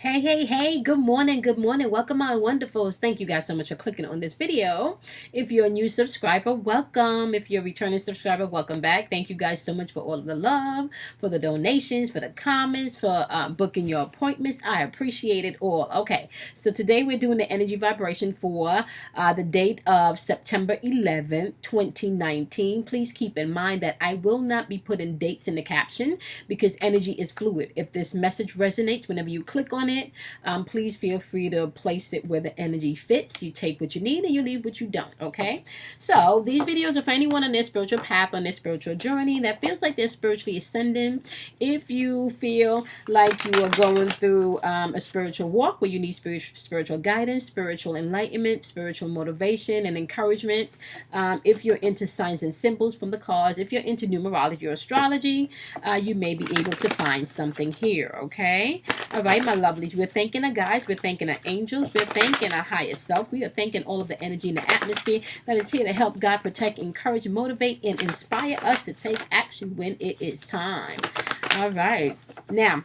Hey, hey, hey, good morning, good morning. Welcome, my wonderfuls. Thank you guys so much for clicking on this video. If you're a new subscriber, welcome. If you're a returning subscriber, welcome back. Thank you guys so much for all of the love, for the donations, for the comments, for booking your appointments. I appreciate it all. Okay, so today we're doing the energy vibration for the date of September 11th, 2019. Please keep in mind that I will not be putting dates in the caption because energy is fluid. If this message resonates, whenever you click on it, please feel free to place it where the energy fits. You take what you need and you leave what you don't. Okay, so these videos are for anyone on their spiritual path, on their spiritual journey that feels like they're spiritually ascending. If you feel like you are going through a spiritual walk where you need spiritual guidance, spiritual enlightenment, spiritual motivation and encouragement, if you're into signs and symbols from the cards, if you're into numerology or astrology, you may be able to find something here. Okay, all right, my lovelies, we're thanking our guides, we're thanking our angels, we're thanking our higher self, we are thanking all of the energy in the atmosphere that is here to help guide, protect, encourage, motivate, and inspire us to take action when it is time. All right, now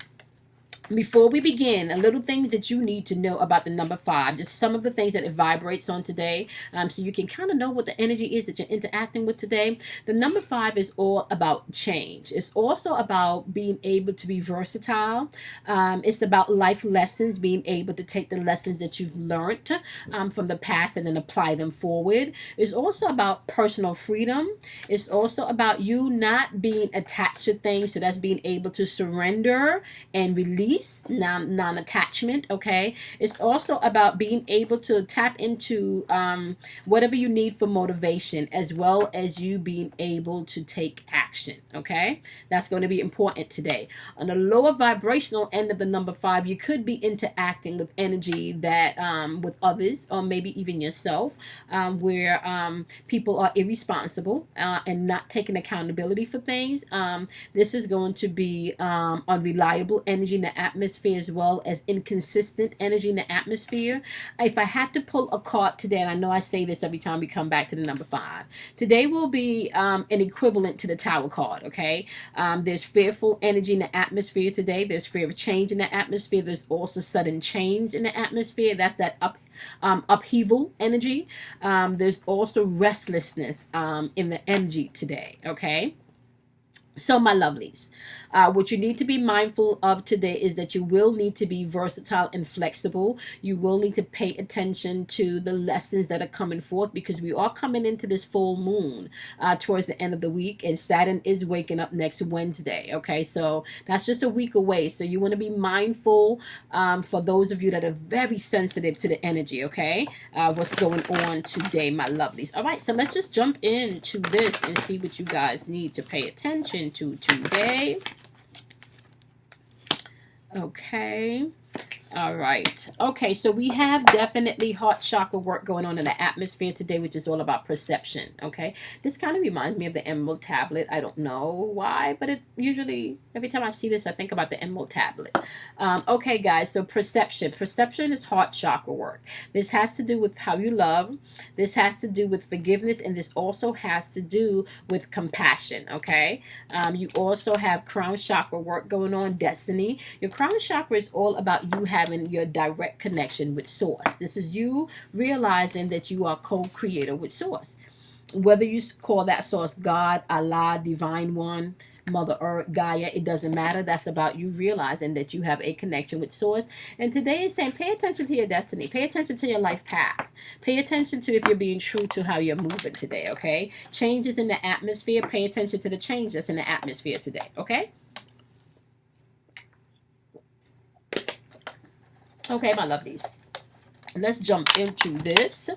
before we begin, a little things that you need to know about the number 5, just some of the things that it vibrates on today, so you can kind of know what the energy is that you're interacting with today. The number 5 is all about change. It's also about being able to be versatile. It's about life lessons, being able to take the lessons that you've learned from the past and then apply them forward. It's also about personal freedom. It's also about you not being attached to things, so that's being able to surrender and release, non-attachment. Okay, it's also about being able to tap into whatever you need for motivation, as well as you being able to take action. Okay, that's going to be important today. On the lower vibrational end of the number 5, you could be interacting with energy that with others, or maybe even yourself, where people are irresponsible and not taking accountability for things. This is going to be unreliable energy in the atmosphere, as well as inconsistent energy in the atmosphere. If I had to pull a card today, and I know I say this every time we come back to the number 5, today will be an equivalent to the Tower card. Okay, there's fearful energy in the atmosphere today. There's fear of change in the atmosphere. There's also sudden change in the atmosphere. That's that upheaval energy. There's also restlessness in the energy today. Okay, so my lovelies, what you need to be mindful of today is that you will need to be versatile and flexible. You will need to pay attention to the lessons that are coming forth, because we are coming into this full moon towards the end of the week, and Saturn is waking up next Wednesday. Okay, so that's just a week away. So you want to be mindful for those of you that are very sensitive to the energy. Okay, what's going on today, my lovelies. All right, so let's just jump into this and see what you guys need to pay attention to today. Okay. All right. Okay, so we have definitely heart chakra work going on in the atmosphere today, which is all about perception. Okay, this kind of reminds me of the emerald tablet. I don't know why, but it usually, every time I see this, I think about the emerald tablet. Okay, guys, so perception is heart chakra work. This has to do with how you love. This has to do with forgiveness, and this also has to do with compassion. Okay, you also have crown chakra work going on, destiny. Your crown chakra is all about you having your direct connection with source. This is you realizing that you are co-creator with source. Whether you call that source God, Allah, divine one, Mother Earth, Gaia, it doesn't matter. That's about you realizing that you have a connection with source. And today is saying pay attention to your destiny. Pay attention to your life path. Pay attention to if you're being true to how you're moving today. Okay, changes in the atmosphere. Pay attention to the change that's in the atmosphere today. Okay. Okay, my lovelies, let's jump into this.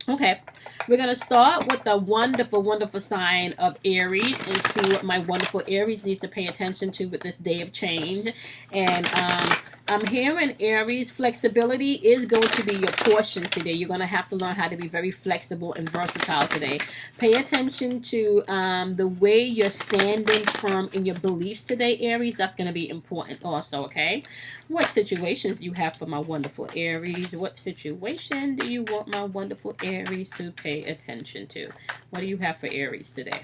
Okay, we're going to start with the wonderful, wonderful sign of Aries and see what my wonderful Aries needs to pay attention to with this day of change. And I'm hearing Aries, flexibility is going to be your portion today. You're going to have to learn how to be very flexible and versatile today. Pay attention to the way you're standing firm in your beliefs today, Aries. That's going to be important also, okay? What situations do you have for my wonderful Aries? What situation do you want my wonderful Aries to pay attention to? What do you have for Aries today?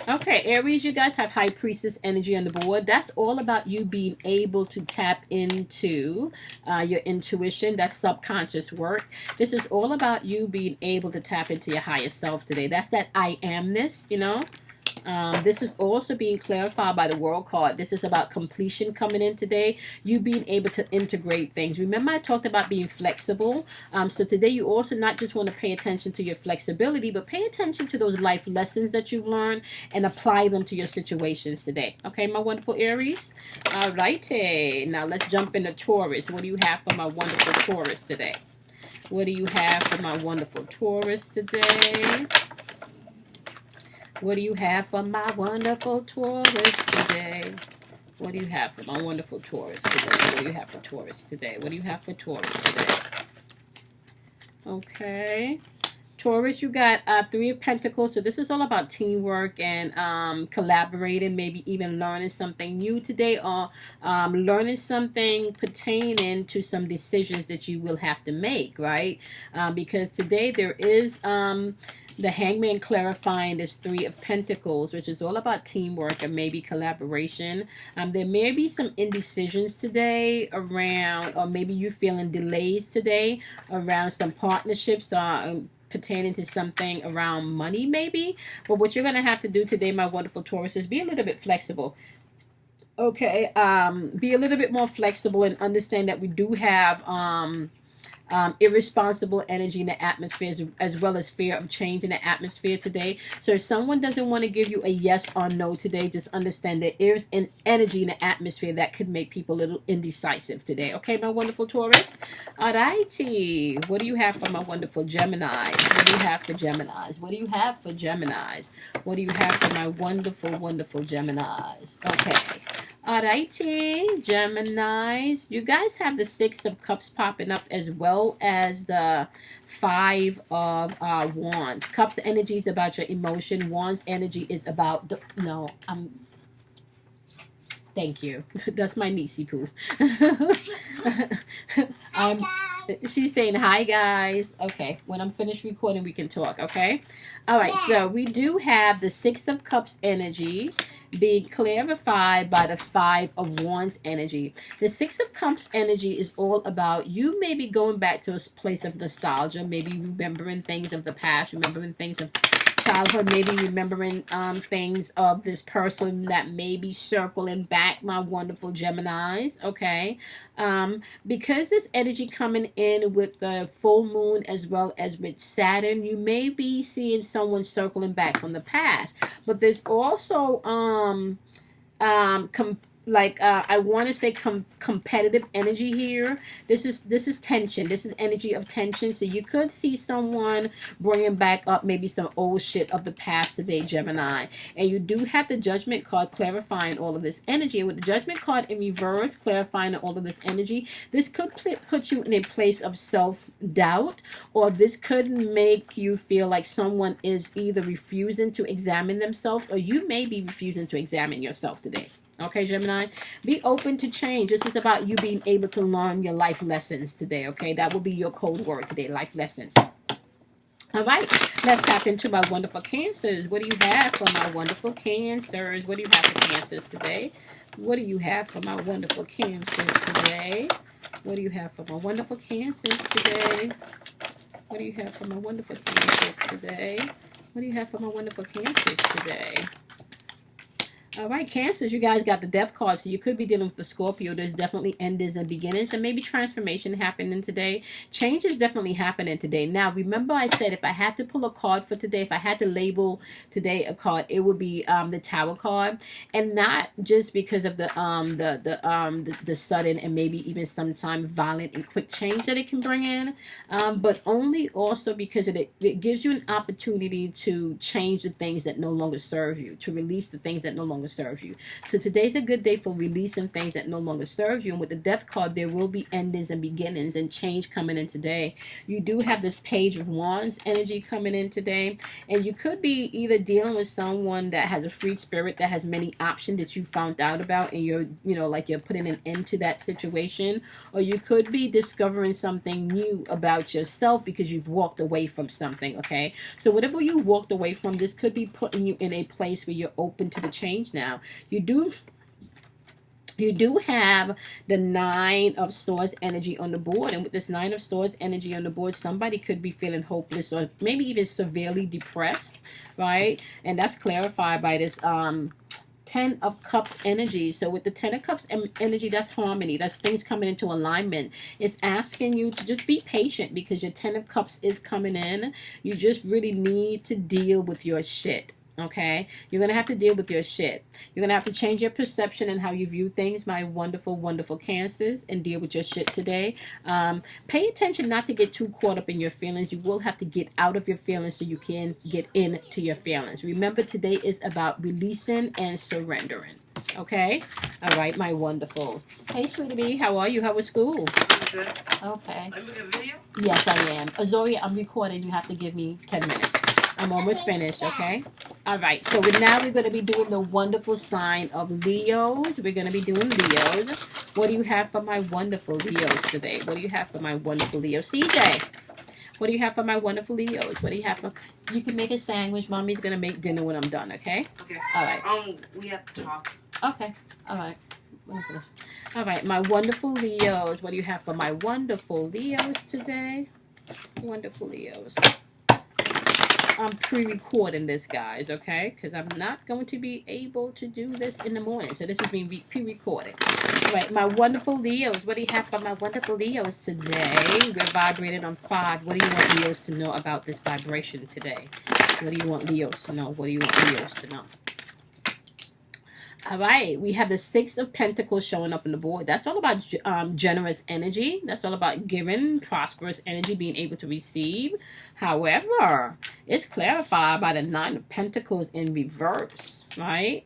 Okay, Aries, you guys have High Priestess energy on the board. That's all about you being able to tap into your intuition. That's subconscious work. This is all about you being able to tap into your higher self today. That's that I amness, you know. This is also being clarified by the World card. This is about completion coming in today. You being able to integrate things. Remember I talked about being flexible. So today you also not just want to pay attention to your flexibility, but pay attention to those life lessons that you've learned and apply them to your situations today. Okay, my wonderful Aries? All righty. Now let's jump into Taurus. What do you have for my wonderful Taurus today? What do you have for my wonderful Taurus today? What do you have for my wonderful Taurus today? What do you have for my wonderful Taurus today? What do you have for Taurus today? What do you have for Taurus today? Okay. Taurus, you got Three of Pentacles. So this is all about teamwork and collaborating, maybe even learning something new today, or learning something pertaining to some decisions that you will have to make, right? Because today there is the Hangman clarifying this Three of Pentacles, which is all about teamwork and maybe collaboration. There may be some indecisions today around, or maybe you're feeling delays today around some partnerships pertaining to something around money maybe. But what you're going to have to do today, my wonderful Taurus, is be a little bit flexible. Okay, be a little bit more flexible and understand that we do have irresponsible energy in the atmosphere, as well as fear of change in the atmosphere today. So if someone doesn't want to give you a yes or no today, just understand there is an energy in the atmosphere that could make people a little indecisive today. Okay, my wonderful Taurus? Alrighty. What do you have for my wonderful Geminis? What do you have for Geminis? What do you have for Geminis? What do you have for my wonderful, wonderful Geminis? Okay. Alrighty, Geminis. You guys have the Six of Cups popping up, as well as the Five of Wands. Cups energy is about your emotion. Wands energy is about thank you. That's my niecey poo. She's saying hi, guys. Okay, when I'm finished recording, we can talk, okay? All right, so we do have the Six of Cups energy being clarified by the Five of Wands energy. The Six of Cups energy is all about you maybe going back to a place of nostalgia, maybe remembering things of the past, remembering things of childhood, maybe remembering things of this person that may be circling back, my wonderful Geminis, okay? Because this energy coming in with the full moon as well as with Saturn, you may be seeing someone circling back from the past. But there's also I want to say competitive energy here. This is tension. This is energy of tension. So you could see someone bringing back up maybe some old shit of the past today, Gemini. And you do have the Judgment card clarifying all of this energy. With the Judgment card in reverse clarifying all of this energy, this could put you in a place of self-doubt, or this could make you feel like someone is either refusing to examine themselves, or you may be refusing to examine yourself today. Okay, Gemini, be open to change. This is about you being able to learn your life lessons today, okay? That will be your code word today, life lessons. All right, let's tap into my wonderful Cancers. What do you have for my wonderful Cancers? What do you have for Cancers today? What do you have for my wonderful Cancers today? What do you have for my wonderful Cancers today? What do you have for my wonderful Cancers today? What do you have for my wonderful Cancers today? All right, Cancers, you guys got the Death card, so you could be dealing with the Scorpio. There's definitely endings and beginnings, and maybe transformation happening today. Change is definitely happening today. Now, remember I said if I had to pull a card for today, if I had to label today a card, it would be the Tower card, and not just because of the sudden and maybe even sometime violent and quick change that it can bring in, but only also because it gives you an opportunity to change the things that no longer serve you, to release the things that no longer longer serve you. So today's a good day for releasing things that no longer serve you. And with the Death card, there will be endings and beginnings and change coming in today. You do have this Page of Wands energy coming in today, and you could be either dealing with someone that has a free spirit, that has many options that you found out about, and you're, like you're putting an end to that situation, or you could be discovering something new about yourself because you've walked away from something. Okay, so whatever you walked away from, this could be putting you in a place where you're open to the change now. You do have the Nine of Swords energy on the board. And with this Nine of Swords energy on the board, somebody could be feeling hopeless or maybe even severely depressed, right? And that's clarified by this Ten of Cups energy. So with the Ten of Cups energy, that's harmony. That's things coming into alignment. It's asking you to just be patient because your Ten of Cups is coming in. You just really need to deal with your shit. Okay, you're gonna have to deal with your shit. You're gonna have to change your perception and how you view things, my wonderful, wonderful Cancers, and deal with your shit today. Pay attention not to get too caught up in your feelings. You will have to get out of your feelings so you can get into your feelings. Remember, today is about releasing and surrendering. Okay, all right, my wonderfuls. Hey, sweetie bee, how are you? How was school? Good. Okay. Are you making a video? Yes, I am. Azoria, I'm recording. You have to give me 10 minutes. I'm almost finished, okay? All right, so now we're going to be doing the wonderful sign of Leos. We're going to be doing Leos. What do you have for my wonderful Leos today? What do you have for my wonderful Leos? CJ, what do you have for my wonderful Leos? What do you have for... You can make a sandwich. Mommy's going to make dinner when I'm done, okay? Okay. All right. We have to talk. Okay. All right. All right, my wonderful Leos. What do you have for my wonderful Leos today? Wonderful Leos. I'm pre-recording this, guys, okay? Because I'm not going to be able to do this in the morning. So this is being pre-recorded. All right, my wonderful Leos. What do you have for my wonderful Leos today? We're vibrating on 5. What do you want Leos to know about this vibration today? What do you want Leos to know? What do you want Leos to know? All right, we have the Six of Pentacles showing up on the board. That's all about generous energy. That's all about giving, prosperous energy, being able to receive. However, it's clarified by the Nine of Pentacles in reverse, right?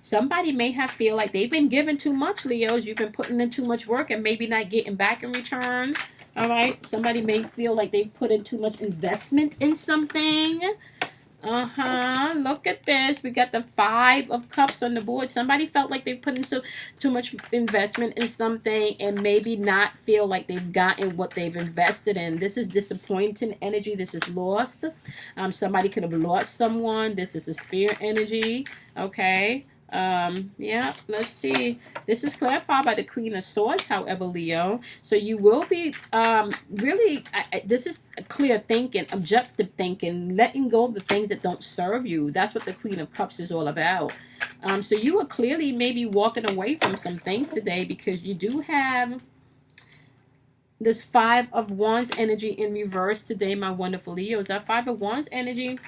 Somebody may have feel like they've been given too much, Leos. You've been putting in too much work and maybe not getting back in return. All right, somebody may feel like they've put in too much investment in something. Look at this. We got the Five of Cups on the board. Somebody felt like they put in too much investment in something and maybe not feel like they've gotten what they've invested in. This is disappointing energy. This is lost. Somebody could have lost someone. This is the Spirit energy. Okay. Yeah, let's see. This is clarified by the Queen of Swords, however, Leo. So you will be, really, this is clear thinking, objective thinking, letting go of the things that don't serve you. That's what the Queen of Cups is all about. So you are clearly maybe walking away from some things today because you do have this Five of Wands energy in reverse today, my wonderful Leos. That Five of Wands energy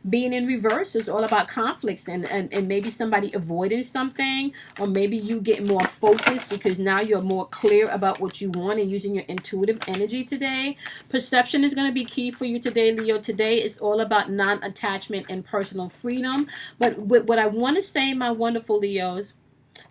being in reverse is all about conflicts and maybe somebody avoiding something, or maybe you get more focused because now you're more clear about what you want and using your intuitive energy today. Perception is going to be key for you today, Leo. Today is all about non-attachment and personal freedom. But what I want to say, my wonderful Leos,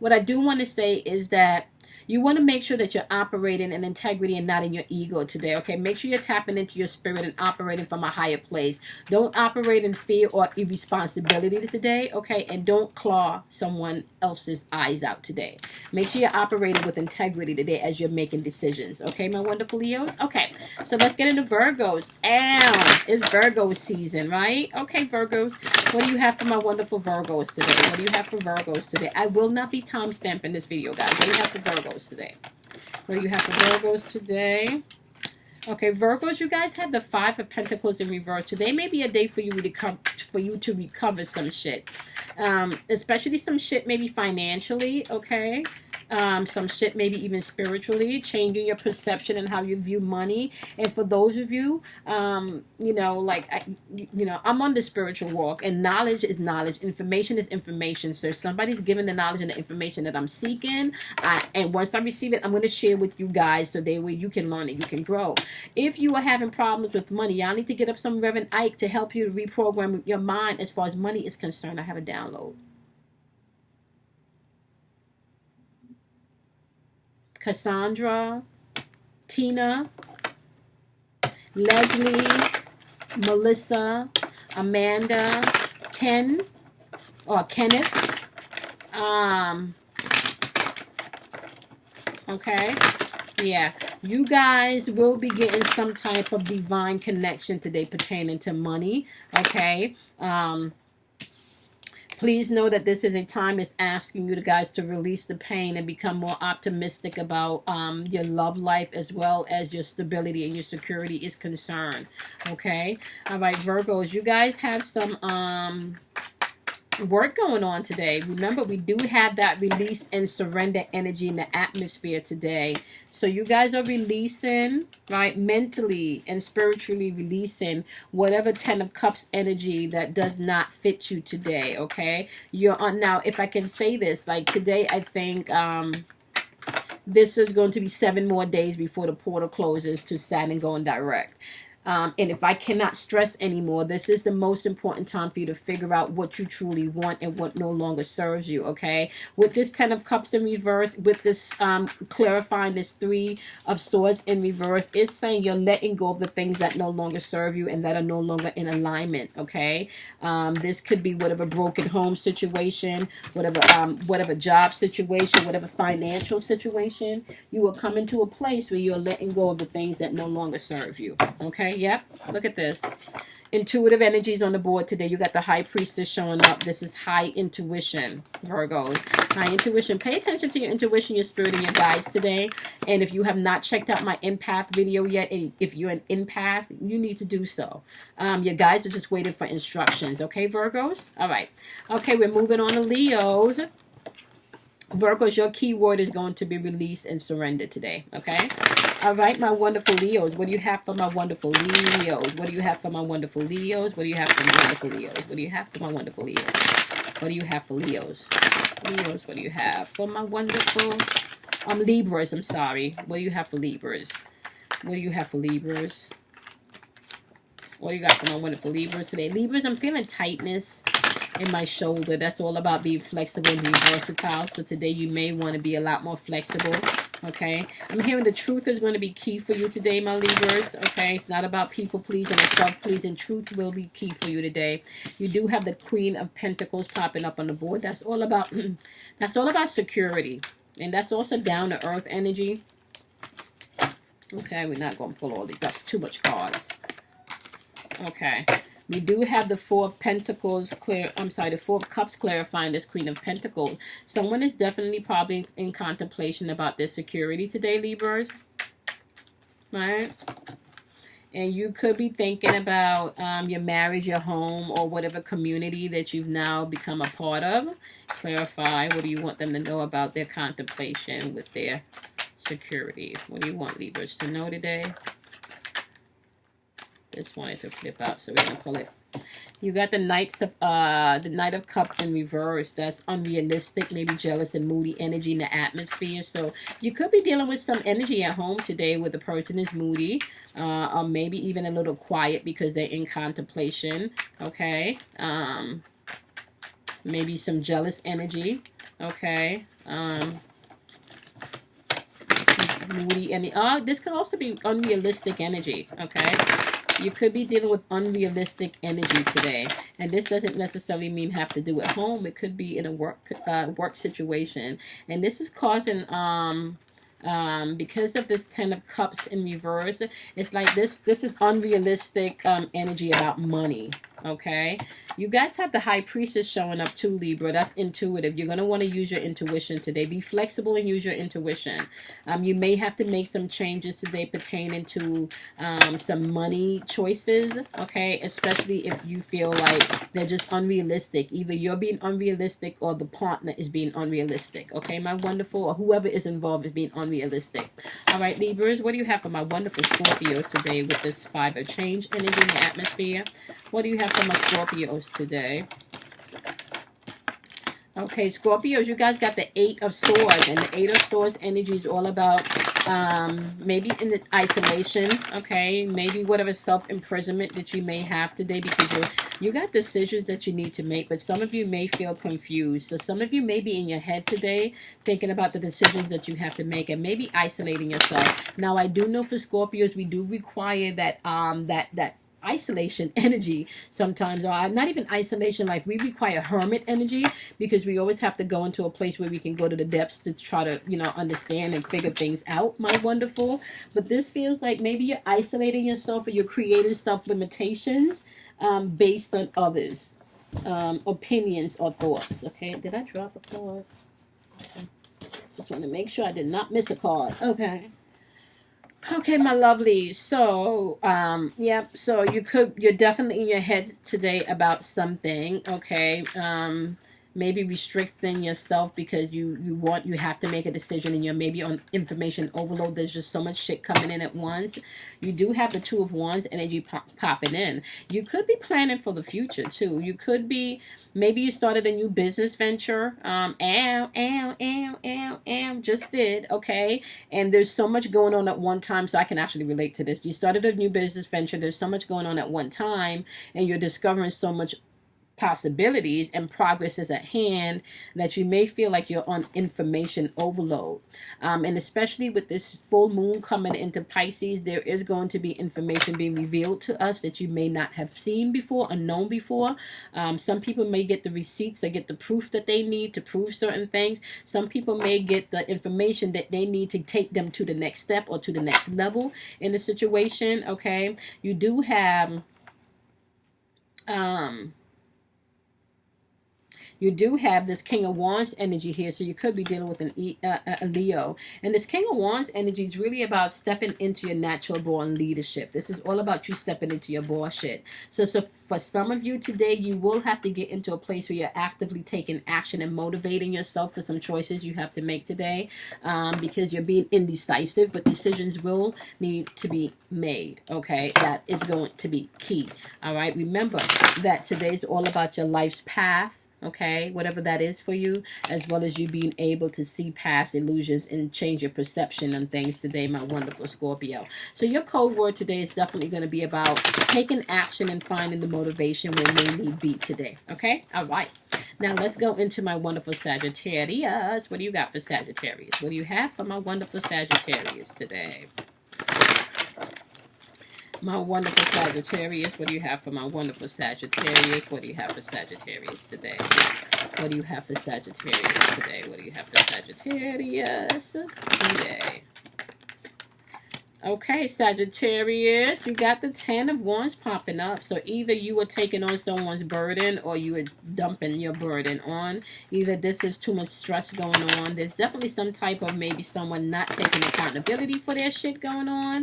what I do want to say is that you want to make sure that you're operating in integrity and not in your ego today, okay? Make sure you're tapping into your spirit and operating from a higher place. Don't operate in fear or irresponsibility today, okay? And don't claw someone else's eyes out today. Make sure you're operating with integrity today as you're making decisions, okay, my wonderful Leos? Okay, so let's get into Virgos. It's Virgo season, right? Okay, Virgos, what do you have for my wonderful Virgos today? What do you have for Virgos today? I will not be time stamping this video, guys. What do you have for Virgos today? What do you have for Virgos today? Okay, Virgos, you guys have the Five of Pentacles in reverse. Today may be a day for you to recover some shit. Especially some shit maybe financially, okay? some shit, maybe even spiritually, changing your perception and how you view money. And for those of you, you know, like, I'm on the spiritual walk, and knowledge is knowledge, information is information. So if somebody's giving the knowledge and the information that I'm seeking, and once I receive it, I'm going to share with you guys, so that way you can learn it, you can grow. If you are having problems with money, y'all need to get up some Reverend Ike to help you reprogram your mind as far as money is concerned. I have a download. Cassandra, Tina, Leslie, Melissa, Amanda, Ken, or Kenneth. Okay. Yeah, you guys will be getting some type of divine connection today pertaining to money. Okay. Please know that this is a time that's asking you guys to release the pain and become more optimistic about your love life, as well as your stability and your security is concerned. Okay. All right, Virgos, you guys have some work going on today. Remember, we do have that release and surrender energy in the atmosphere today. So you guys are releasing, right, mentally and spiritually releasing whatever 10 of Cups energy that does not fit you today. Okay, you're on now. If I can say this, like today, I think this is going to be 7 more days before the portal closes to Saturn going direct. And if I cannot stress anymore, this is the most important time for you to figure out what you truly want and what no longer serves you, okay? With this 10 of Cups in reverse, with this clarifying this 3 of Swords in reverse, it's saying you're letting go of the things that no longer serve you and that are no longer in alignment, okay? This could be whatever broken home situation, whatever job situation, whatever financial situation. You will come into a place where you're letting go of the things that no longer serve you, okay? Yep, look at this. Intuitive energies on the board today. You got the High Priestess showing up. This is high intuition, Virgos. High intuition. Pay attention to your intuition, your spirit, and your guides today. And if you have not checked out my empath video yet, and if you're an empath, you need to do so. Your guides are just waiting for instructions. Okay, Virgos? All right. Okay, we're moving on to Leos. Virgos, your keyword is going to be release and surrender today, okay? All right, my wonderful Leos. What do you have for my wonderful Leos? What do you have for my wonderful Leos? What do you have for my wonderful Leos? What do you have for my wonderful Leos? What do you have for Leos? Leos, what do you have for my wonderful... Libras, I'm sorry. What do you have for Libras? What do you have for Libras? What do you got for my wonderful Libras today? Libras, I'm feeling tightness in my shoulder. That's all about being flexible and being versatile. So today you may want to be a lot more flexible. Okay, I'm hearing the truth is going to be key for you today, my Libras. Okay, it's not about people pleasing or self pleasing. Truth will be key for you today. You do have the Queen of Pentacles popping up on the board. That's all about security, and that's also down to earth energy. Okay, we're not going to pull all these. That's too much cards. Okay. We do have the Four of Pentacles the Four of Cups clarifying this Queen of Pentacles. Someone is definitely probably in contemplation about their security today, Libras. Right? And you could be thinking about your marriage, your home, or whatever community that you've now become a part of. Clarify. What do you want them to know about their contemplation with their security? What do you want Libras to know today? Just wanted to flip out, so we're gonna pull it. You got the Knight of Cups in reverse. That's unrealistic, maybe jealous and moody energy in the atmosphere. So you could be dealing with some energy at home today where the person is moody, or maybe even a little quiet because they're in contemplation. Okay, maybe some jealous energy. Okay, moody energy. This could also be unrealistic energy. Okay. You could be dealing with unrealistic energy today. And this doesn't necessarily mean have to do at home. It could be in a work situation. And this is causing, because of this 10 of Cups in reverse, it's like this is unrealistic energy about money. Okay, you guys have the High Priestess showing up too, Libra. That's intuitive. You're going to want to use your intuition today. Be flexible and use your intuition. You may have to make some changes today pertaining to some money choices, okay, especially if you feel like they're just unrealistic. Either you're being unrealistic or the partner is being unrealistic, okay, my wonderful, or whoever is involved is being unrealistic. All right, Libras, what do you have for my wonderful Scorpios today with this 5 of change energy in the atmosphere? What do you have for my Scorpios today? Okay, Scorpios, you guys got the 8 of Swords, and the 8 of Swords energy is all about maybe in the isolation, okay, maybe whatever self-imprisonment that you may have today, because you got decisions that you need to make, but some of you may feel confused. So some of you may be in your head today thinking about the decisions that you have to make and maybe isolating yourself. Now, I do know for Scorpios, we do require that that isolation energy sometimes, or not even isolation, like we require hermit energy, because we always have to go into a place where we can go to the depths to try to, you know, understand and figure things out, my wonderful. But this feels like maybe you're isolating yourself, or you're creating self-limitations based on others opinions or thoughts. Okay, did I drop a card? Okay. Just want to make sure I did not miss a card. Okay. Okay, my lovely. So, yep. So you're definitely in your head today about something. Okay. Maybe restricting yourself because you have to make a decision, and you're maybe on information overload. There's just so much shit coming in at once. You do have the 2 of Wands energy popping in. You could be planning for the future too. You could be, maybe you started a new business venture. Just did, okay? And there's so much going on at one time, so I can actually relate to this. You started a new business venture. There's so much going on at one time, and you're discovering so much possibilities, and progress is at hand, that you may feel like you're on information overload. And especially with this full moon coming into Pisces, there is going to be information being revealed to us that you may not have seen before or known before. Some people may get the receipts or get the proof that they need to prove certain things. Some people may get the information that they need to take them to the next step or to the next level in the situation. Okay, you do have this King of Wands energy here, so you could be dealing with a Leo. And this King of Wands energy is really about stepping into your natural born leadership. This is all about you stepping into your boss shit. So for some of you today, you will have to get into a place where you're actively taking action and motivating yourself for some choices you have to make today, because you're being indecisive, but decisions will need to be made, okay? That is going to be key, all right? Remember that today's all about your life's path, okay, whatever that is for you, as well as you being able to see past illusions and change your perception on things today, my wonderful Scorpio. So your code word today is definitely going to be about taking action and finding the motivation when may need be today, okay? All right. Now let's go into my wonderful Sagittarius. What do you got for Sagittarius? What do you have for my wonderful Sagittarius today? My wonderful Sagittarius, what do you have for my wonderful Sagittarius? What do you have for Sagittarius today? What do you have for Sagittarius today? What do you have for Sagittarius today? Okay, Sagittarius, you got the 10 of Wands popping up. So either you were taking on someone's burden, or you were dumping your burden on. Either this is too much stress going on. There's definitely some type of maybe someone not taking accountability for their shit going on.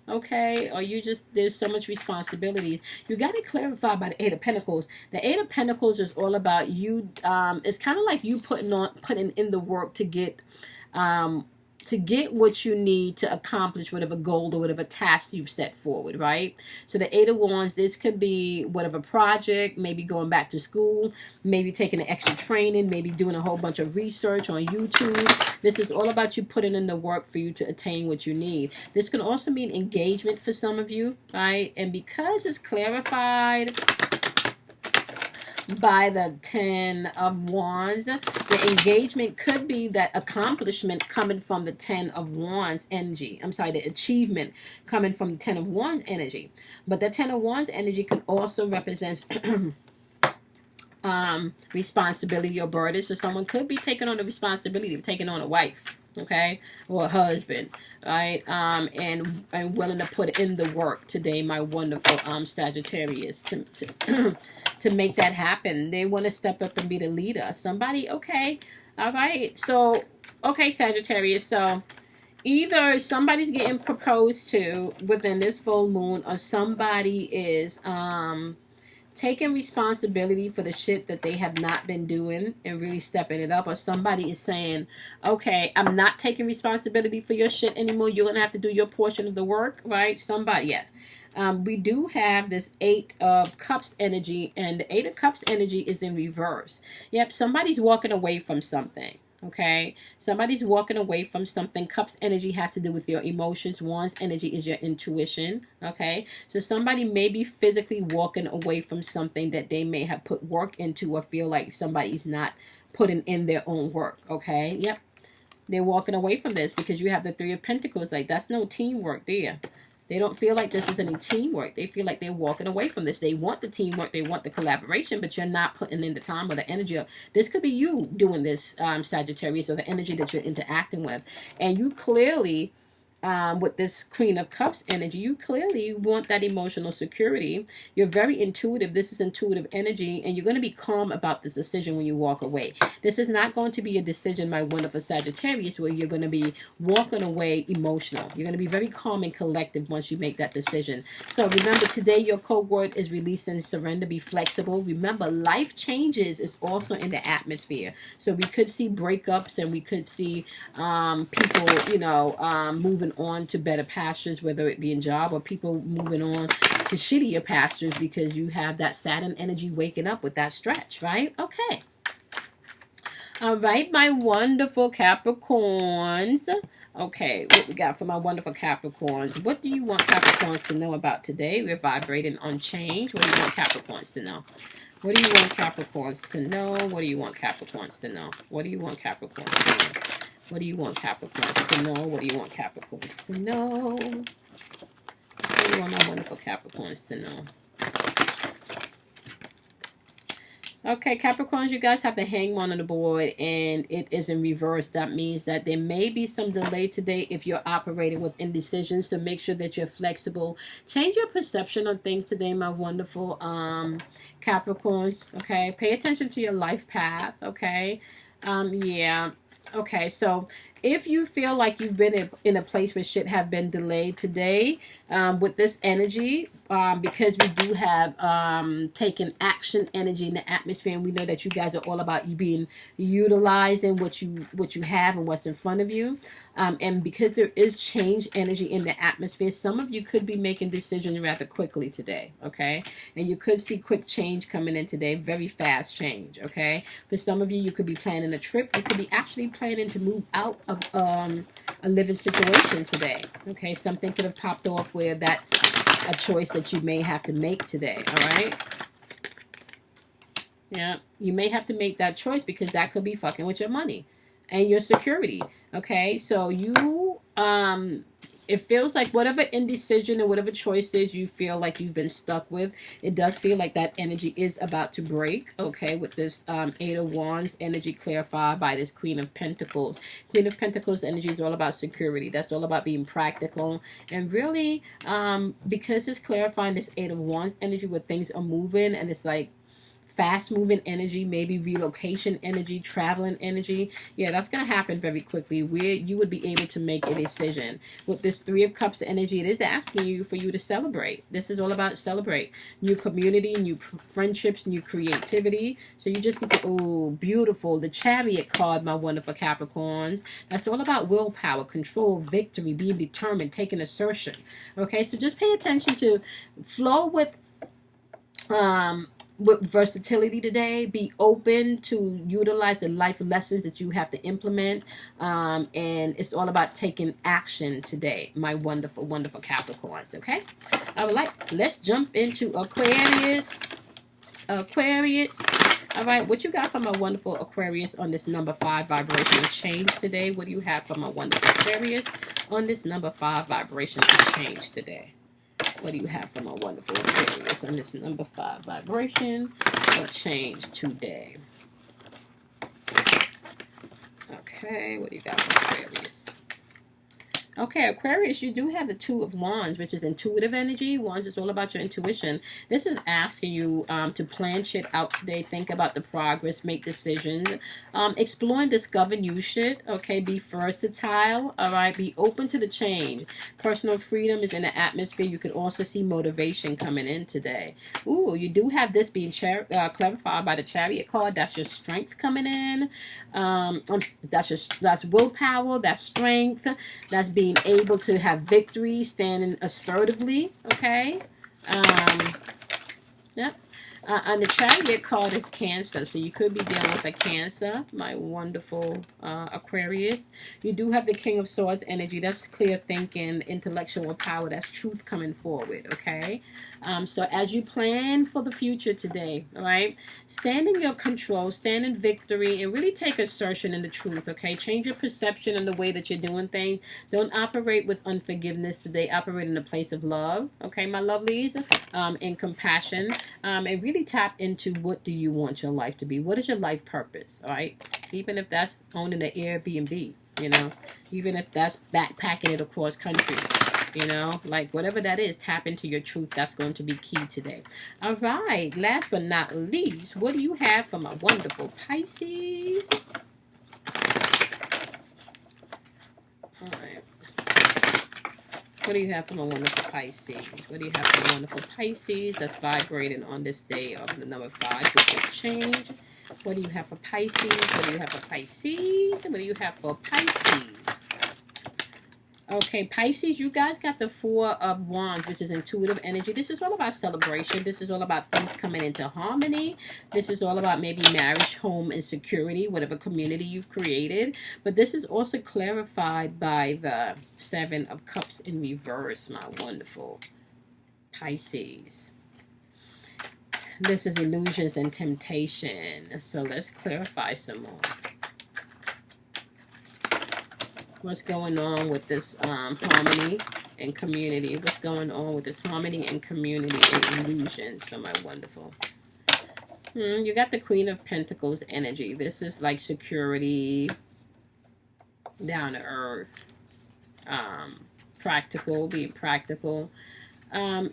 Okay, or you just, there's so much responsibilities. You got to clarify by the 8 of Pentacles. The 8 of Pentacles is all about you. It's kind of like you putting in the work to get what you need to accomplish whatever goal or whatever task you've set forward, right? So the 8 of Wands, this could be whatever project, maybe going back to school, maybe taking an extra training, maybe doing a whole bunch of research on YouTube. This is all about you putting in the work for you to attain what you need. This can also mean engagement for some of you, right? And because it's clarified by the 10 of Wands, the engagement could be that accomplishment coming from the 10 of Wands energy. I'm sorry, the achievement coming from the 10 of Wands energy. But the 10 of Wands energy could also represent responsibility or burden. So someone could be taking on the responsibility of taking on a wife, okay, or husband, right? And willing to put in the work today, my wonderful Sagittarius, to make that happen. They want to step up and be the leader. Somebody, okay, all right. So, okay, Sagittarius. So either somebody's getting proposed to within this full moon, or somebody is taking responsibility for the shit that they have not been doing and really stepping it up, or somebody is saying, okay, I'm not taking responsibility for your shit anymore, you're gonna have to do your portion of the work, right? Somebody, yeah. We do have this 8 of Cups energy, and the 8 of Cups energy is in reverse. Yep, somebody's walking away from something. Okay, somebody's walking away from something. Cups energy has to do with your emotions. Wands energy is your intuition. Okay, so somebody may be physically walking away from something that they may have put work into, or feel like somebody's not putting in their own work. Okay, yep, they're walking away from this because you have the 3 of Pentacles. Like, that's no teamwork there. They don't feel like this is any teamwork. They feel like they're walking away from this. They want the teamwork. They want the collaboration, but you're not putting in the time or the energy. This could be you doing this, Sagittarius, or the energy that you're interacting with. And you clearly, with this Queen of Cups energy, you clearly want that emotional security. You're very intuitive. This is intuitive energy, and you're going to be calm about this decision when you walk away. This is not going to be a decision, my wonderful Sagittarius, where you're going to be walking away emotional. You're going to be very calm and collective once you make that decision. So remember, today your code word is release and surrender. Be flexible. Remember, life changes is also in the atmosphere. So we could see breakups, and we could see people, you know, moving on to better pastures, whether it be in job, or people moving on to shittier pastures, because you have that Saturn energy waking up with that stretch, right? Okay. All right, my wonderful Capricorns. Okay, what we got for my wonderful Capricorns? What do you want Capricorns to know about today? We're vibrating on change. What do you want Capricorns to know? What do you want Capricorns to know? What do you want Capricorns to know? What do you want Capricorns to know? What do you want Capricorns to know? What do you want Capricorns to know? What do you want my wonderful Capricorns to know? Okay, Capricorns, you guys have the Hangman on the board, and it is in reverse. That means that there may be some delay today if you're operating with indecision, so make sure that you're flexible. Change your perception on things today, my wonderful Capricorns, okay? Pay attention to your life path, okay? Yeah. Okay, so if you feel like you've been in a place where shit have been delayed today, with this energy, because we do have taken action energy in the atmosphere, and we know that you guys are all about you being utilizing what you have and what's in front of you, and because there is change energy in the atmosphere, some of you could be making decisions rather quickly today, okay? And you could see quick change coming in today, very fast change, okay? For some of you, you could be planning a trip. You could be actually planning to move out of a living situation today, okay? Something could have popped off where that's a choice that you may have to make today, all right? Yeah, you may have to make that choice because that could be fucking with your money and your security, okay? So you, it feels like whatever indecision or whatever choices you feel like you've been stuck with, it does feel like that energy is about to break, okay, with this 8 of Wands energy clarified by this Queen of Pentacles. Queen of Pentacles energy is all about security. That's all about being practical. And really, because it's clarifying this 8 of Wands energy where things are moving, and it's like fast moving energy, maybe relocation energy, traveling energy. Yeah, that's going to happen very quickly where you would be able to make a decision. With this 3 of Cups energy, it is asking you for you to celebrate. This is all about celebrate. New community, new friendships, new creativity. So you just need to, oh, beautiful. The Chariot card, my wonderful Capricorns. That's all about willpower, control, victory, being determined, taking assertion. Okay, so just pay attention to flow with versatility today. Be open to utilize the life lessons that you have to implement, and it's all about taking action today, my wonderful, wonderful Capricorns. Okay, all right, let's jump into Aquarius. All right, what you got for my wonderful Aquarius on this number 5 vibrational change today? What do you have for my wonderful Aquarius on this number 5 vibrational change today? What do you have for my wonderful Aquarius on this number 5 vibration of change today? Okay. Okay, what do you got for Aquarius? Okay, Aquarius, you do have the Two of Wands, which is intuitive energy. Wands is all about your intuition. This is asking you to plan shit out today. Think about the progress, make decisions, explore and discover new shit. Okay, be versatile. All right, be open to the change. Personal freedom is in the atmosphere. You could also see motivation coming in today. Ooh, you do have this being clarified by the Chariot card. That's your strength coming in. That's willpower. That's strength. That's being able to have victory, standing assertively. Okay. Yep. And the Chariot card is Cancer, so you could be dealing with a Cancer, my wonderful Aquarius. You do have the King of Swords energy. That's clear thinking, intellectual power. That's truth coming forward, okay? So as you plan for the future today, all right, stand in your control, stand in victory, and really take assertion in the truth, okay? Change your perception and the way that you're doing things. Don't operate with unforgiveness today. Operate in a place of love, okay, my lovelies, and compassion, and really tap into what do you want your life to be. What is your life purpose, all right? Even if that's owning an Airbnb, you know, even if that's backpacking it across country, you know, like whatever that is, tap into your truth. That's going to be key today. All right, last but not least, what do you have for my wonderful Pisces? All right. What do you have for my wonderful Pisces? What do you have for my wonderful Pisces that's vibrating on this day of the number 5, which is change? What do you have for Pisces? What do you have for Pisces? What do you have for Pisces? Okay, Pisces, you guys got the Four of Wands, which is intuitive energy. This is all about celebration. This is all about things coming into harmony. This is all about maybe marriage, home, and security, whatever community you've created. But this is also clarified by the Seven of Cups in reverse, my wonderful Pisces. This is illusions and temptation. So let's clarify some more. What's going on with this harmony and community? What's going on with this harmony and community and illusions? So my wonderful. You got the Queen of Pentacles energy. This is like security, down to earth, practical, being practical.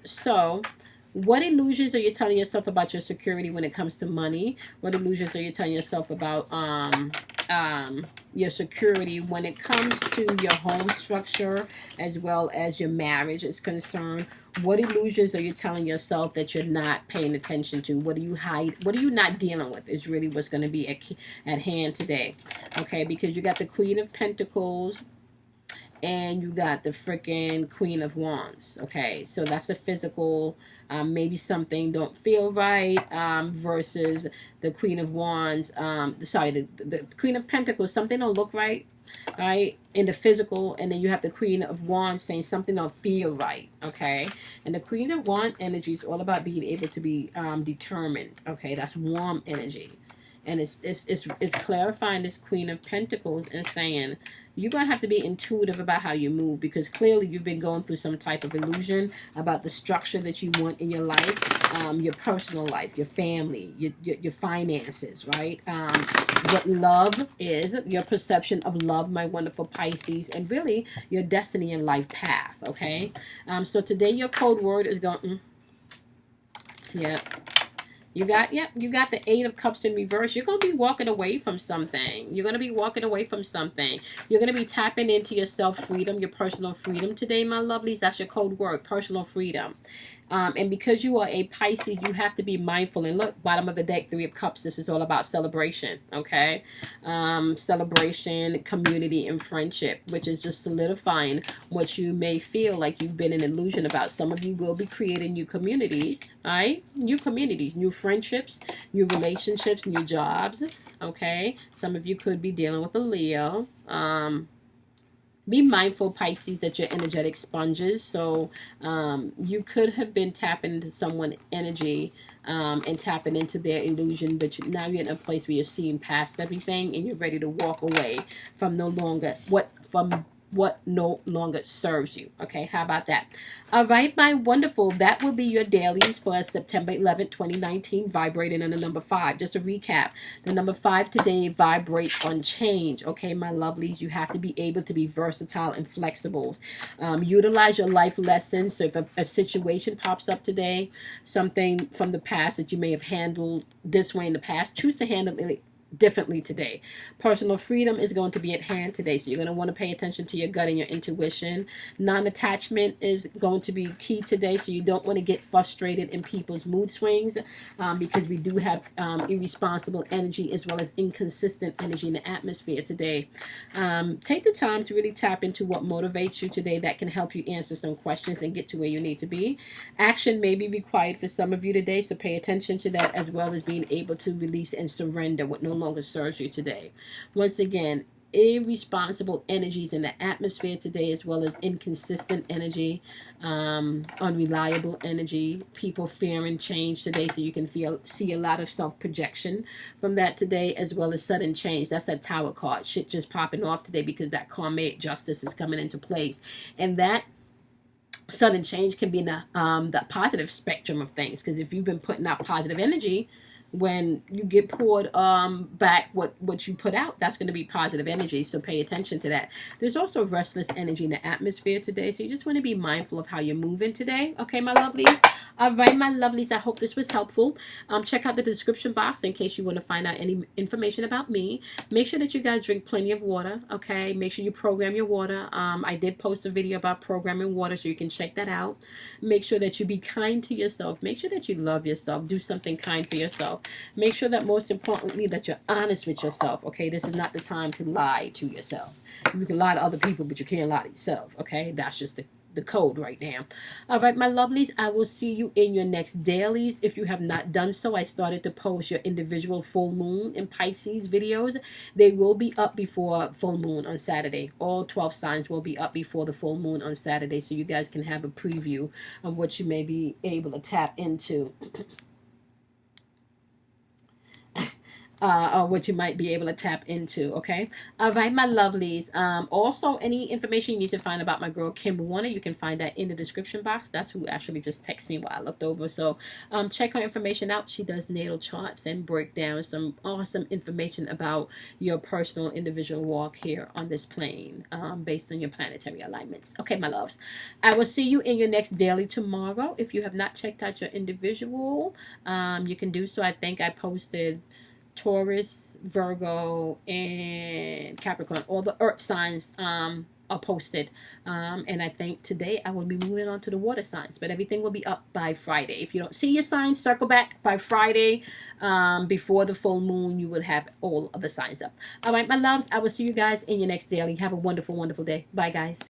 So what illusions are you telling yourself about your security when it comes to money? What illusions are you telling yourself about your security when it comes to your home structure as well as your marriage is concerned? What illusions are you telling yourself that you're not paying attention to? What do you hide? What are you not dealing with is really what's going to be at hand today. Okay, because you got the Queen of Pentacles and you got the freaking Queen of Wands. Okay, so that's a physical, maybe something don't feel right, versus the Queen of Wands, the Queen of Pentacles, something don't look right, right, in the physical, and then you have the Queen of Wands saying something don't feel right, okay? And the Queen of Wands energy is all about being able to be determined, okay? That's warm energy. And it's clarifying this Queen of Pentacles and saying you're going to have to be intuitive about how you move, because clearly you've been going through some type of illusion about the structure that you want in your life, your personal life, your family, your finances, right? What love is, your perception of love, my wonderful Pisces, and really your destiny and life path, okay? So today your code word is going, yeah. You got the Eight of Cups in reverse. You're going to be walking away from something. You're going to be walking away from something. You're going to be tapping into your self-freedom, your personal freedom today, my lovelies. That's your code word, personal freedom. And because you are a Pisces, you have to be mindful. And look, bottom of the deck, Three of Cups. This is all about celebration, okay? Celebration, community, and friendship, which is just solidifying what you may feel like you've been in illusion about. Some of you will be creating new communities, all right? New communities, new friendships, new relationships, new jobs, okay? Some of you could be dealing with a Leo. Be mindful, Pisces, that you're energetic sponges. So you could have been tapping into someone's energy and tapping into their illusion, but now you're in a place where you're seeing past everything and you're ready to walk away from what no longer serves you. Okay, how about that? All right, my wonderful. That will be your dailies for September 11th, 2019, vibrating on the number 5. Just a recap. The number 5 today vibrates on change. Okay, my lovelies, you have to be able to be versatile and flexible. Utilize your life lessons. So if a situation pops up today, something from the past that you may have handled this way in the past, choose to handle it differently today. Personal freedom is going to be at hand today, so you're going to want to pay attention to your gut and your intuition. Non-attachment is going to be key today, so you don't want to get frustrated in people's mood swings, because we do have irresponsible energy as well as inconsistent energy in the atmosphere today. Take the time to really tap into what motivates you today. That can help you answer some questions and get to where you need to be. Action may be required for some of you today, so pay attention to that, as well as being able to release and surrender what no longer serves you today. Once again, irresponsible energies in the atmosphere today, as well as inconsistent energy, unreliable energy, people fearing change today, so you can see a lot of self-projection from that today, as well as sudden change. That's that Tower card. Shit just popping off today because that karmic justice is coming into place, and that sudden change can be in the positive spectrum of things, because if you've been putting out positive energy, when you get poured back what you put out, that's going to be positive energy, so pay attention to that. There's also restless energy in the atmosphere today, so you just want to be mindful of how you're moving today. Okay, my lovelies? All right, my lovelies, I hope this was helpful. Check out the description box in case you want to find out any information about me. Make sure that you guys drink plenty of water. Okay, make sure you program your water. I did post a video about programming water, so you can check that out. Make sure that you be kind to yourself. Make sure that you love yourself. Do something kind for yourself. Make sure that, most importantly, that you're honest with yourself. Okay, this is not the time to lie to yourself. You can lie to other people, but you can't lie to yourself. Okay, that's just the code right now. All right, my lovelies, I will see you in your next dailies. If you have not done so, I started to post your individual full moon and Pisces videos. They will be up before full moon on Saturday. All 12 signs will be up before the full moon on Saturday, so you guys can have a preview of what you may be able to tap into. Or what you might be able to tap into. Okay, all right, my lovelies. Also, any information you need to find about my girl Kim Warner, you can find that in the description box. That's who actually just texted me while I looked over, so check her information out. She does natal charts and break down some awesome information about your personal individual walk here on this plane, based on your planetary alignments. Okay, my loves, I will see you in your next daily tomorrow. If you have not checked out your individual, you can do so. I think I posted Taurus, Virgo, and Capricorn. All the earth signs are posted, and I think today I will be moving on to the water signs, but everything will be up by Friday. If you don't see your signs, circle back by Friday. Before the full moon, you will have all of the signs up. All right, my loves, I will see you guys in your next daily. Have a wonderful, wonderful day. Bye, guys.